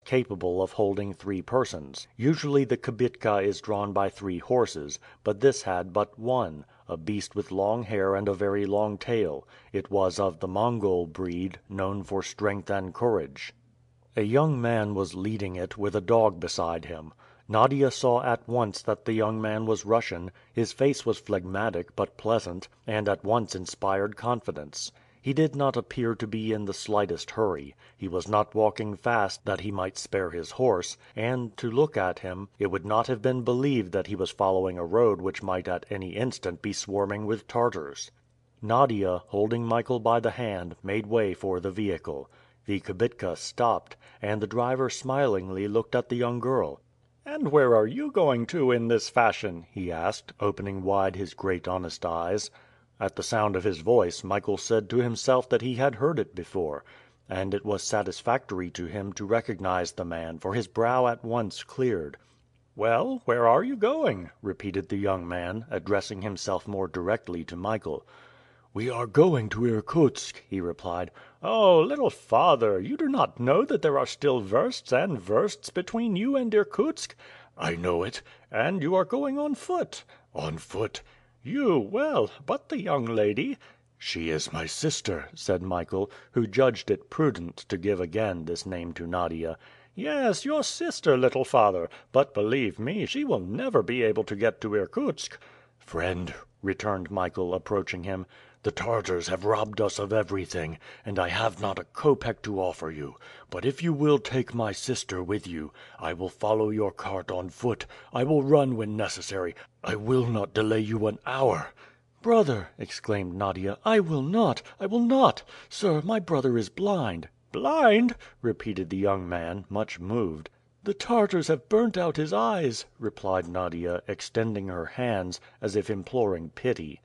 capable of holding 3 persons. Usually the kibitka is drawn by 3 horses, but this had but one, a beast with long hair and a very long tail. It was of the Mongol breed, known for strength and courage. A young man was leading it with a dog beside him. Nadia saw at once that the young man was Russian, his face was phlegmatic but pleasant, and at once inspired confidence. He did not appear to be in the slightest hurry. He was not walking fast that he might spare his horse, and, to look at him, it would not have been believed that he was following a road which might at any instant be swarming with Tartars. Nadia, holding Michael by the hand, made way for the vehicle. The kibitka stopped, and the driver smilingly looked at the young girl. "And where are you going to in this fashion?" he asked, opening wide his great honest eyes. At the sound of his voice Michael said to himself that he had heard it before, and it was satisfactory to him to recognize the man, for his brow at once cleared. "Well, where are you going?" repeated the young man, addressing himself more directly to Michael. "We are going to Irkutsk," he replied. "Oh, little father, you do not know that there are still versts and versts between you and Irkutsk?" "I know it." "And you are going on foot?" "On foot." "You, well, but the young lady?" "She is my sister," said Michael, who judged it prudent to give again this name to Nadia. "Yes, your sister, little father; but believe me, she will never be able to get to Irkutsk." "Friend," returned Michael, approaching him, "the Tartars have robbed us of everything, and I have not a kopeck to offer you; but if you will take my sister with you, I will follow your cart on foot, I will run when necessary, I will not delay you an hour." "Brother," exclaimed Nadia, "I will not, I will not! Sir, my brother is blind." "Blind?" repeated the young man, much moved. "The Tartars have burnt out his eyes," replied Nadia, extending her hands, as if imploring pity.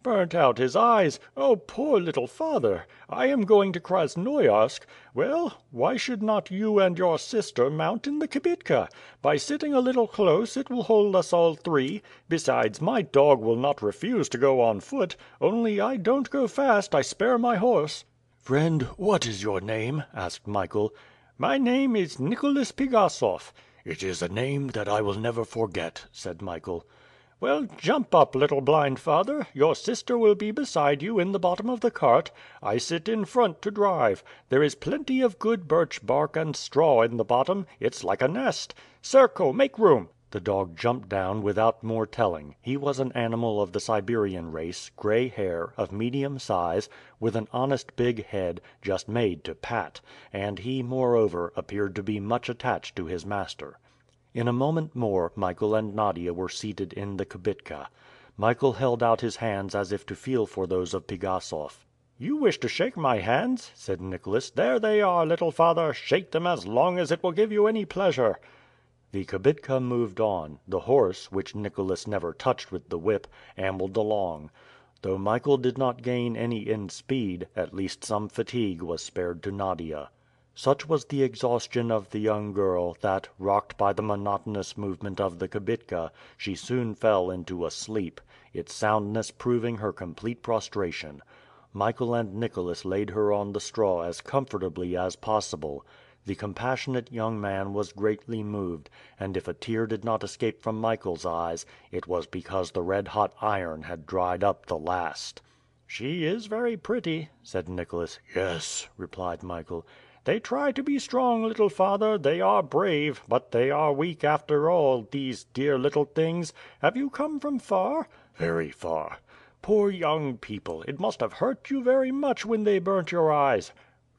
"Burnt out his eyes! Oh, poor little father! I am going to Krasnoiarsk. Well, why should not you and your sister mount in the kibitka? By sitting a little close it will hold us all 3. Besides, my dog will not refuse to go on foot. Only I don't go fast, I spare my horse." "Friend, what is your name?" asked Michael. "My name is Nicholas Pigasov." "It is a name that I will never forget," said Michael. "Well, jump up, little blind father. Your sister will be beside you in the bottom of the cart. I sit in front to drive. There is plenty of good birch bark and straw in the bottom. It's like a nest. Serko, make room!" The dog jumped down without more telling. He was an animal of the Siberian race, gray hair, of medium size, with an honest big head, just made to pat, and he, moreover, appeared to be much attached to his master. In a moment more, Michael and Nadia were seated in the kibitka. Michael held out his hands as if to feel for those of Pigasov. "You wish to shake my hands?" said Nicholas. "There they are, little father, shake them as long as it will give you any pleasure." The kibitka moved on. The horse, which Nicholas never touched with the whip, ambled along. Though Michael did not gain any in speed, at least some fatigue was spared to Nadia. Such was the exhaustion of the young girl that, rocked by the monotonous movement of the kibitka, she soon fell into a sleep, its soundness proving her complete prostration. Michael and Nicholas laid her on the straw as comfortably as possible. The compassionate young man was greatly moved, and if a tear did not escape from Michael's eyes, it was because the red hot iron had dried up the last. "She is very pretty," said Nicholas. "Yes," replied Michael. "They try to be strong, little father, they are brave, but they are weak after all, these dear little things. Have you come from far?" "Very far." "Poor young people, it must have hurt you very much when they burnt your eyes."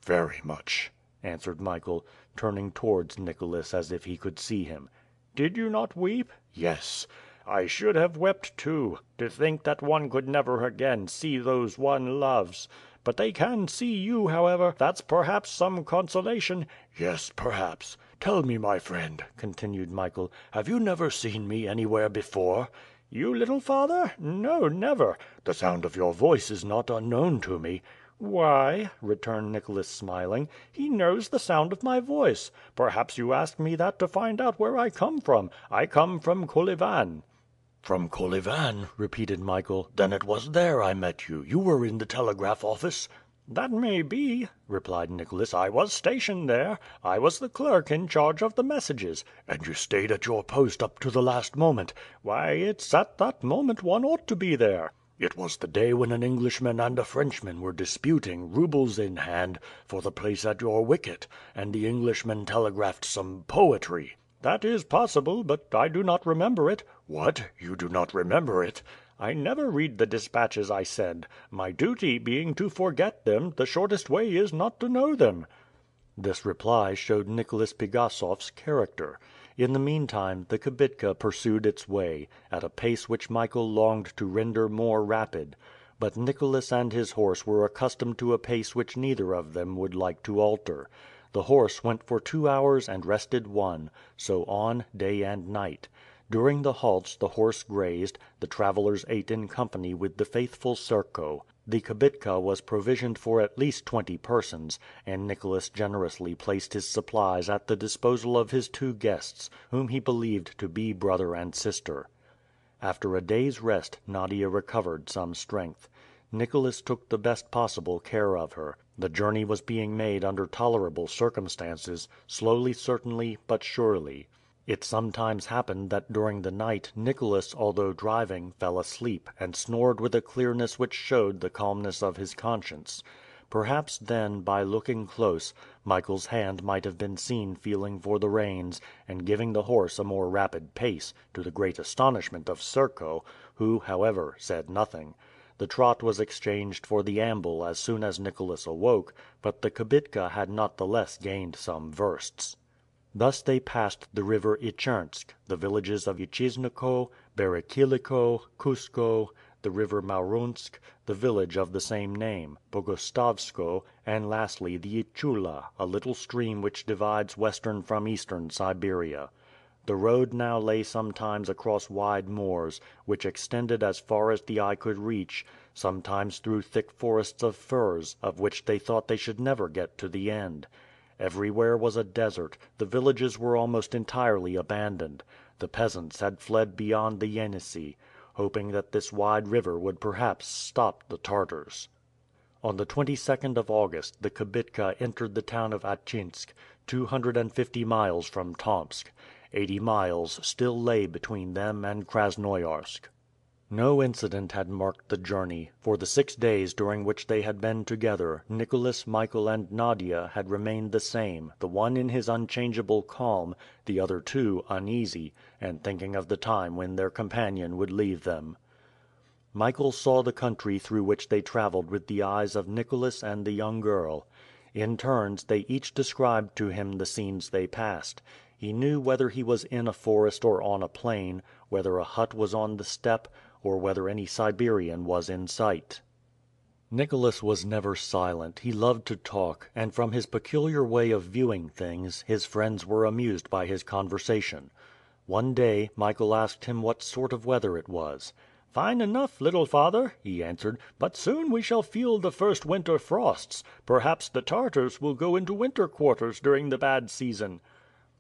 "Very much," answered Michael, turning towards Nicholas as if he could see him. "Did you not weep?" "Yes." "I should have wept too. To think that one could never again see those one loves. But they can see you, however, that's perhaps some consolation." "Yes, perhaps. Tell me, my friend," continued Michael, "have you never seen me anywhere before?" "You, little father? No, never." "The sound of your voice is not unknown to me." "Why," returned Nicholas smiling, "he knows the sound of my voice. Perhaps you ask me that to find out where I come from. I come from Kolyvan." "From Kolyvan?" repeated Michael. "Then it was there I met you. You were in the telegraph office?" "That may be," replied Nicholas. "I was stationed there. I was the clerk in charge of the messages." "And you stayed at your post up to the last moment?" "Why, it's at that moment one ought to be there." "It was the day when an Englishman and a Frenchman were disputing, roubles in hand, for the place at your wicket, and the Englishman telegraphed some poetry." "That is possible, but I do not remember it." "What? You do not remember it?" "I never read the dispatches I send. My duty being to forget them, the shortest way is not to know them." This reply showed Nicholas Pigassof's character. In the meantime, the kibitka pursued its way, at a pace which Michael longed to render more rapid. But Nicholas and his horse were accustomed to a pace which neither of them would like to alter. The horse went for 2 hours and rested 1, so on, day and night. During the halts the horse grazed, the travelers ate in company with the faithful Serko. The kibitka was provisioned for at least 20 persons, and Nicholas generously placed his supplies at the disposal of his 2 guests, whom he believed to be brother and sister. After a day's rest, Nadia recovered some strength. Nicholas took the best possible care of her. The journey was being made under tolerable circumstances, slowly certainly, but surely. It sometimes happened that during the night Nicholas, although driving, fell asleep, and snored with a clearness which showed the calmness of his conscience. Perhaps then, by looking close, Michael's hand might have been seen feeling for the reins, and giving the horse a more rapid pace, to the great astonishment of Serko, who, however, said nothing. The trot was exchanged for the amble as soon as Nicholas awoke, but the kibitka had not the less gained some versts. Thus they passed the river Ichernsk, the villages of Ichizniko, Berekiliko, Kusko, the river Maurunsk, the village of the same name, Bogostavsko, and lastly the Ichula, a little stream which divides western from eastern Siberia. The road now lay sometimes across wide moors, which extended as far as the eye could reach, sometimes through thick forests of firs, of which they thought they should never get to the end. Everywhere was a desert, the villages were almost entirely abandoned. The peasants had fled beyond the Yenisei, hoping that this wide river would perhaps stop the Tartars. On the 22nd of August the kibitka entered the town of Atchinsk, 250 miles from Tomsk. 80 miles still lay between them and Krasnoyarsk. No incident had marked the journey. For the 6 days during which they had been together, Nicholas, Michael, and Nadia had remained the same, the one in his unchangeable calm, the other two uneasy, and thinking of the time when their companion would leave them. Michael saw the country through which they traveled with the eyes of Nicholas and the young girl. In turns, they each described to him the scenes they passed. He knew whether he was in a forest or on a plain, whether a hut was on the steppe, or whether any Siberian was in sight. Nicholas was never silent, he loved to talk, and from his peculiar way of viewing things, his friends were amused by his conversation. One day, Michael asked him what sort of weather it was. "Fine enough, little father," he answered, "but soon we shall feel the first winter frosts. Perhaps the Tartars will go into winter quarters during the bad season."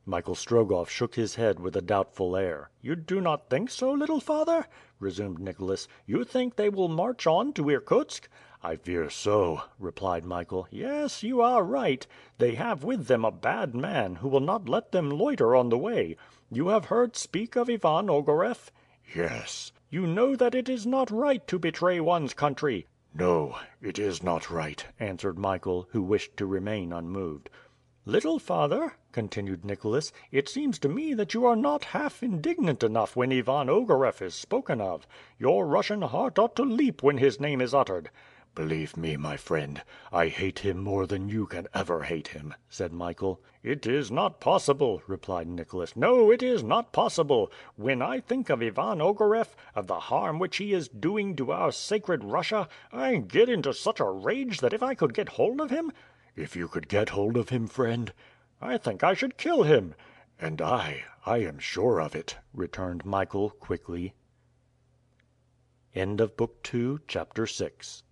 Michael Strogoff shook his head with a doubtful air. "You do not think so, little father?" resumed Nicholas. "You think they will march on to Irkutsk?" "I fear so," replied Michael. "Yes, you are right. They have with them a bad man, who will not let them loiter on the way. You have heard speak of Ivan Ogareff?" "Yes." "You know that it is not right to betray one's country?" "No, it is not right," answered Michael, who wished to remain unmoved. "Little father," continued Nicholas, "it seems to me that you are not half indignant enough when Ivan Ogareff is spoken of. Your Russian heart ought to leap when his name is uttered." "Believe me, my friend, I hate him more than you can ever hate him," said Michael. "It is not possible," replied Nicholas. "No, it is not possible. When I think of Ivan Ogareff, of the harm which he is doing to our sacred Russia, I get into such a rage that if I could get hold of him." "If you could get hold of him, friend?" "I think I should kill him." "And I am sure of it," returned Michael quickly. End of Book 2, Chapter 6.